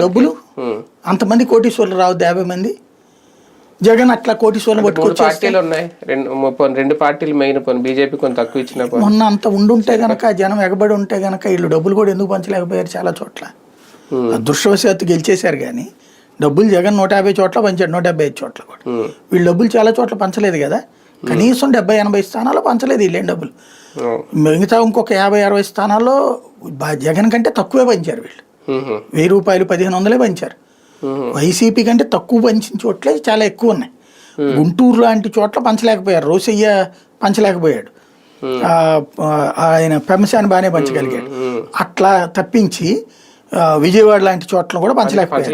డబ్బులు అంతమంది కోటీశ్వర్లు రావు 50 మంది. జగన్ అట్లా కోటీశ్వర్లు పట్టుకొచ్చి రెండు పార్టీలు మెయిన్ బీజేపీ కొంత తక్కువ ఇచ్చిన మొన్న అంత ఉండుంటే గనక జనం ఎగబడి ఉంటే గనక వీళ్ళు డబ్బులు కూడా ఎందుకు పంచలేకపోయారు చాలా చోట్ల. అదృష్టవశాత్తు గెలిచేశారు కానీ డబ్బులు జగన్ 150 చోట్ల పంచాడు, 175 చోట్ల కూడా. వీళ్ళు డబ్బులు చాలా చోట్ల పంచలేదు కదా, కనీసం 70-80 స్థానాల్లో పంచలేదు వీళ్ళేం డబ్బులు. మిగతా ఇంకొక 50-60 స్థానాల్లో జగన్ కంటే తక్కువే పంచారు వీళ్ళు. 1000 రూపాయలు 1500 పంచారు. వైసీపీ కంటే తక్కువ పంచిన చోట్లే చాలా ఎక్కువ ఉన్నాయి. గుంటూరు లాంటి చోట్ల పంచలేకపోయారు, రోసయ్య పంచలేకపోయాడు, ఆయన పెమసాని బాగానే పంచగలిగాడు. అట్లా తప్పించి విజయవాడ లాంటి చోట్ల కూడా పంచలేకపోయారు.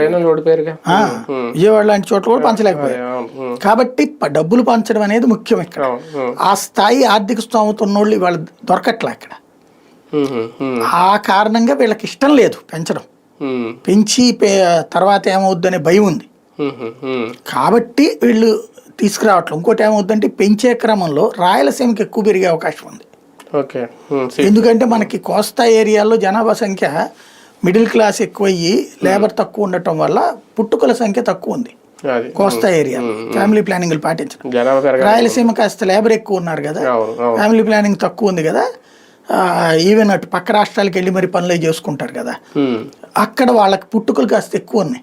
విజయవాడ లాంటి చోట్ల కూడా పంచలేకపోయారు. కాబట్టి డబ్బులు పంచడం అనేది ముఖ్యం ఇక్కడ. ఆ స్థాయి ఆర్థిక స్తోమత ఉన్నోళ్ళు వాళ్ళు దొరకట్లే అక్కడ. ఆ కారణంగా వీళ్ళకి ఇష్టం లేదు పెంచడం. పెంచి తర్వాత ఏమవుద్దనే భయం ఉంది కాబట్టి వీళ్ళు తీసుకురావట్లేదు. ఇంకోటి ఏమవుద్దంటే పెంచే క్రమంలో రాయలసీమకి ఎక్కువ పెరిగే అవకాశం ఉంది. ఎందుకంటే మనకి కోస్తా ఏరియాలో జనాభా సంఖ్య మిడిల్ క్లాస్ ఎక్కువయ్యి లేబర్ తక్కువ ఉండటం వల్ల పుట్టుకల సంఖ్య తక్కువ ఉంది కోస్తా ఏరియా. ఫ్యామిలీ ప్లానింగ్ పాటించడం. రాయలసీమ కాస్త లేబర్ ఎక్కువ ఉన్నారు కదా, ఫ్యామిలీ ప్లానింగ్ తక్కువ ఉంది కదా. ఈవెన్ అటు పక్క రాష్ట్రాలకు వెళ్ళి మరి పనులు చేసుకుంటారు కదా, అక్కడ వాళ్ళకి పుట్టుకలు కాస్త ఎక్కువ ఉన్నాయి.